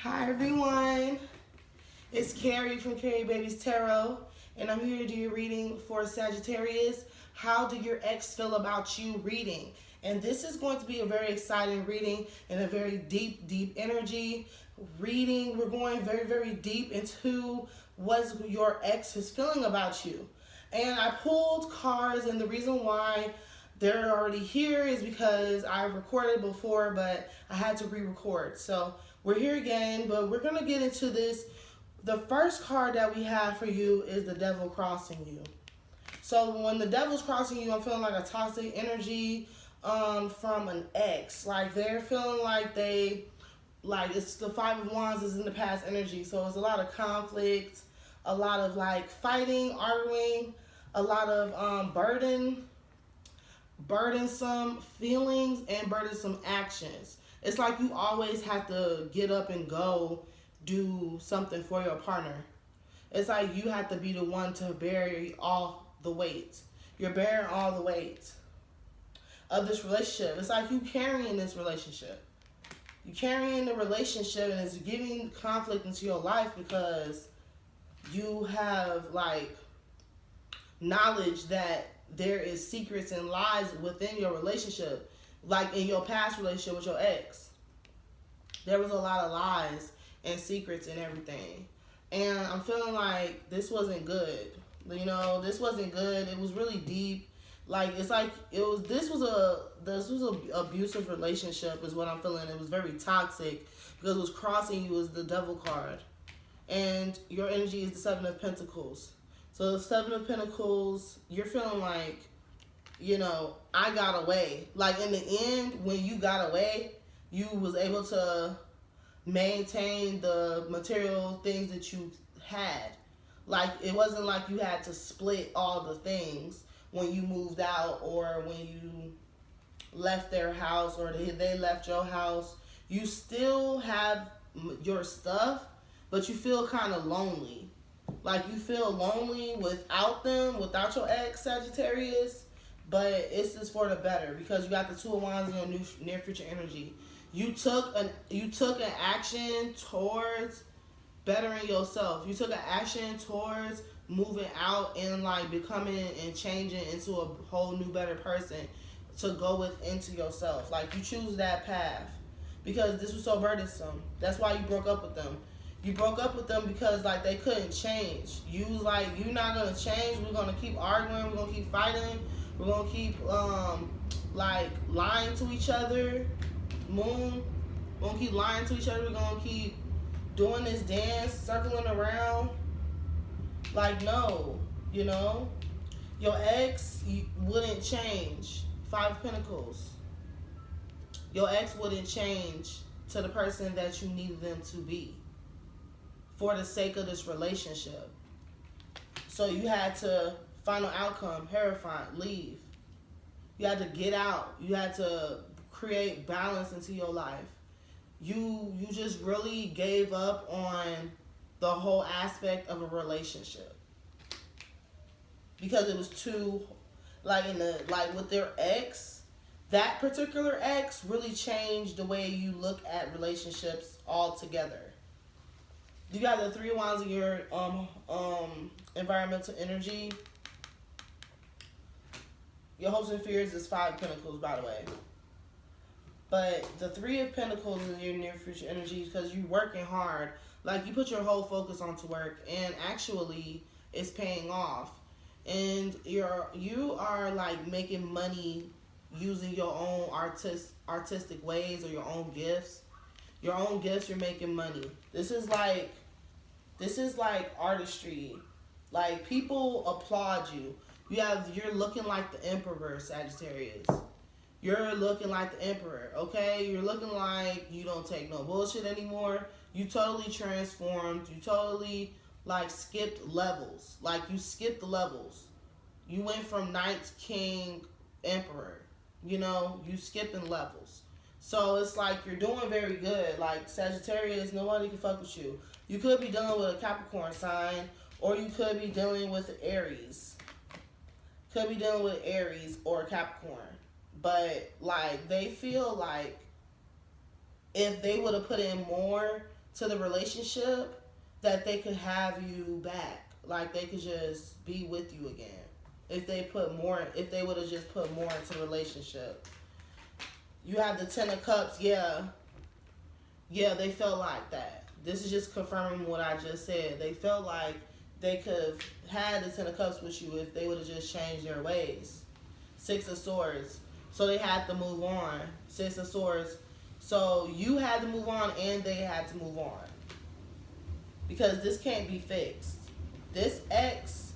Hi everyone, it's Karri from KarriBabytarot, and I'm here to do your reading for Sagittarius. How do your ex feel about you reading? And this is going to be a very exciting reading and a very deep energy reading. We're going very deep into what your ex is feeling about you. And I pulled cards, and the reason why they're already here is because I recorded before, but I had to re-record. So we're here again, but we're going to get into this. The first card that we have for you is the devil crossing you. So when the devil's crossing you, I'm feeling like a toxic energy from an ex. Like they're feeling like it's the Five of Wands is in the past energy. So it's a lot of conflict, a lot of like fighting, arguing, a lot of burdensome feelings and burdensome actions. It's like you always have to get up and go do something for your partner. It's like you have to be the one to bear all the weight. You're bearing all the weight of this relationship. It's like you carrying this relationship. You carrying the relationship, and it's giving conflict into your life because you have like knowledge that there is secrets and lies within your relationship. Like in your past relationship with your ex, there was a lot of lies and secrets and everything. And I'm feeling like this wasn't good. You know, this wasn't good. It was really deep. Like it's like this was a abusive relationship is what I'm feeling. It was very toxic because it was crossing you as the devil card. And your energy is the Seven of Pentacles. So the Seven of Pentacles, you're feeling like, you know, I got away. Like in the end, when you got away, you was able to maintain the material things that you had. Like it wasn't like you had to split all the things when you moved out or when you left their house or they left your house. You still have your stuff, but you feel kind of lonely. Like you feel lonely without them, without your ex, Sagittarius. But it's just for the better because you got the Two of Wands in your near future energy. You took an action towards bettering yourself. You took an action towards moving out and like becoming and changing into a whole new better person to go into yourself. Like you choose that path because this was so burdensome. That's why you broke up with them. You broke up with them because like they couldn't change. You was like, you're not gonna change. We're gonna keep arguing. We're gonna keep fighting. We're gonna keep like lying to each other. Moon. We're gonna keep lying to each other. We're gonna keep doing this dance, circling around. Like no, you know, your ex wouldn't change. Five of Pentacles. Your ex wouldn't change to the person that you needed them to be for the sake of this relationship. So you had to, final outcome, terrified, leave. You had to get out. You had to create balance into your life. You just really gave up on the whole aspect of a relationship because it was too, like with their ex, that particular ex really changed the way you look at relationships altogether. You got the Three of Wands in your environmental energy. Your hopes and fears is Five of Pentacles, by the way. But the Three of Pentacles in your near future energy because you're working hard. Like you put your whole focus onto work, and actually it's paying off. And you are like making money using your own artistic ways or your own gifts. Your own gifts, you're making money. This is like artistry. Like people applaud you. You're looking like the Emperor, Sagittarius. You're looking like the Emperor, okay? You're looking like you don't take no bullshit anymore. You totally transformed. You totally like skipped levels. Like you skipped the levels. You went from Knight, King, Emperor. You know, you skipping levels. So it's like you're doing very good. Like Sagittarius, nobody can fuck with you. You could be dealing with a Capricorn sign, or you could be dealing with Aries. Could be dealing with Aries or Capricorn. But like they feel like if they would have put in more to the relationship that they could have you back. Like, they could just be with you again. If they would have just put more into the relationship. You have the 10 of Cups, yeah, they felt like that. This is just confirming what I just said. They felt like they could have had the 10 of Cups with you if they would have just changed their ways. 6 of Swords. So they had to move on. 6 of Swords. So you had to move on and they had to move on. Because this can't be fixed. This ex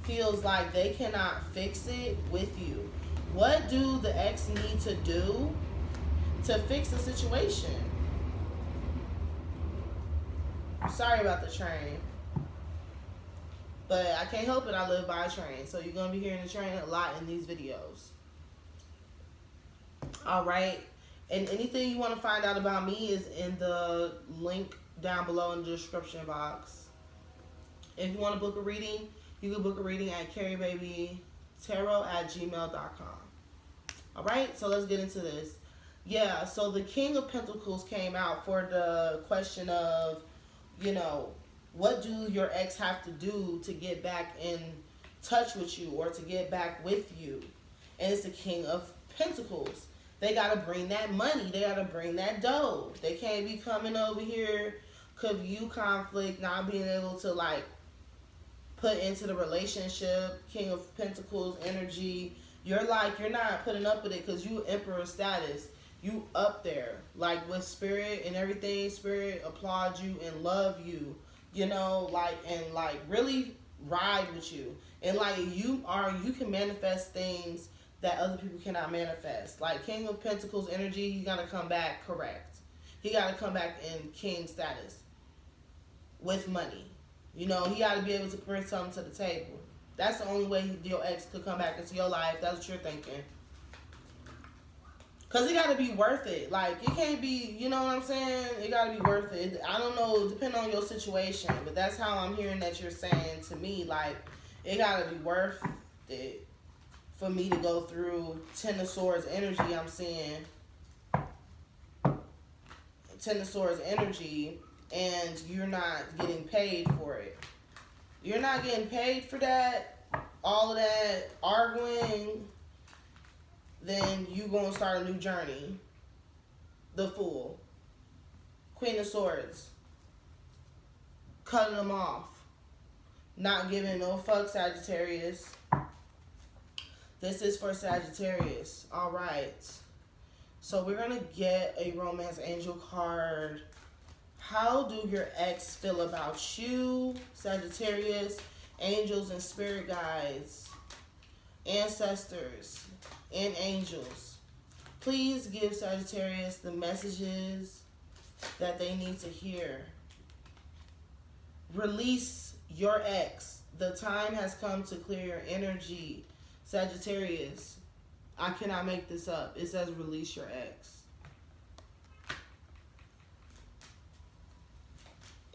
feels like they cannot fix it with you. What do the ex need to do to fix the situation? Sorry about the train. But I can't help it, I live by a train. So you're going to be hearing the train a lot in these videos. Alright. And anything you want to find out about me is in the link down below in the description box. If you want to book a reading, you can book a reading at KarriBabytarot@gmail.com. Alright, so let's get into this. Yeah, so the King of Pentacles came out for the question of, you know, what do your ex have to do to get back in touch with you or to get back with you? And it's the King of Pentacles. They got to bring that money. They got to bring that dough. They can't be coming over here, could view conflict, not being able to, like, put into the relationship. King of Pentacles energy. You're like, you're not putting up with it because you Emperor status. You up there. Like, with Spirit and everything. Spirit applaud you and love you. You know, like, and, like, really ride with you. And, like, you can manifest things that other people cannot manifest. Like, King of Pentacles energy, he got to come back correct. He got to come back in king status with money. You know, he got to be able to bring something to the table. That's the only way your ex could come back into your life. That's what you're thinking. Because it got to be worth it. Like, it can't be, you know what I'm saying? It got to be worth it. I don't know, depending on your situation. But that's how I'm hearing that you're saying to me. Like, it got to be worth it for me to go through 10 of Swords energy. I'm seeing 10 of Swords energy. And you're not getting paid for it. You're not getting paid for that. All of that arguing. Then you gonna start a new journey. The Fool. Queen of Swords. Cutting them off. Not giving no fuck, Sagittarius. This is for Sagittarius. Alright. So we're gonna get a romance angel card. How do your ex feel about you, Sagittarius, angels and spirit guides, ancestors, and angels? Please give Sagittarius the messages that they need to hear. Release your ex. The time has come to clear your energy. Sagittarius, I cannot make this up. It says release your ex.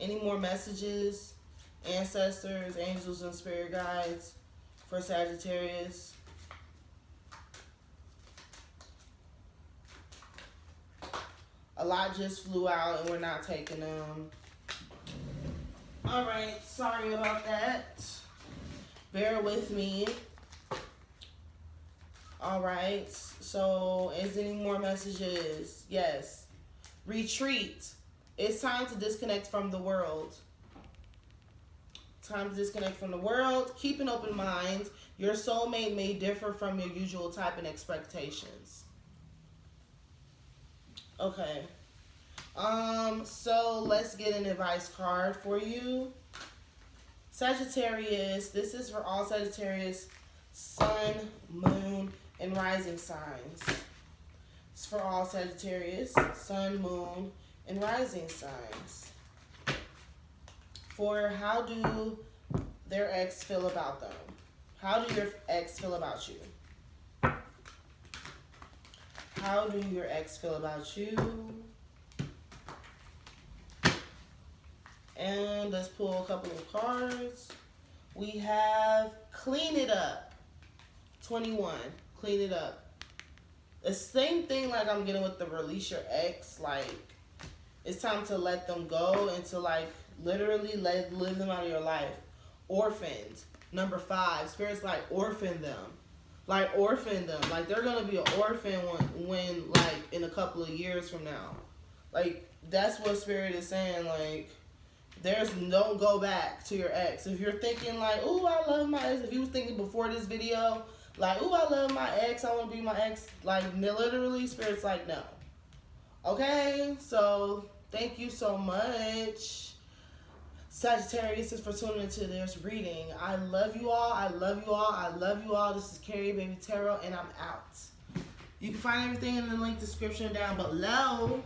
Any more messages, ancestors, angels, and spirit guides for Sagittarius? A lot just flew out and we're not taking them. Alright, sorry about that. Bear with me. Alright, so is there any more messages? Yes. Retreat. It's time to disconnect from the world. Time to disconnect from the world. Keep an open mind. Your soulmate may differ from your usual type and expectations. Okay. So let's get an advice card for you. Sagittarius, this is for all Sagittarius, sun, moon, and rising signs. It's for all Sagittarius, sun, moon, and rising signs. For how do their ex feel about them? How do your ex feel about you? How do your ex feel about you? And let's pull a couple of cards. We have clean it up. 21, clean it up. The same thing like I'm getting with the release your ex, like, It's time to let them go and to like literally live them out of your life. Orphans. Number 5, Spirit's like orphan them. Like orphan them. Like they're gonna be an orphan when like in a couple of years from now. Like that's what Spirit is saying. Like don't go back to your ex. If you're thinking like, ooh, I love my ex. If you was thinking before this video, like, ooh, I love my ex, I want to be my ex. Like literally, Spirit's like, no. Okay, so thank you so much, Sagittarius, for tuning into this reading. I love you all. I love you all. I love you all. This is KarriBabytarot, and I'm out. You can find everything in the link description down below.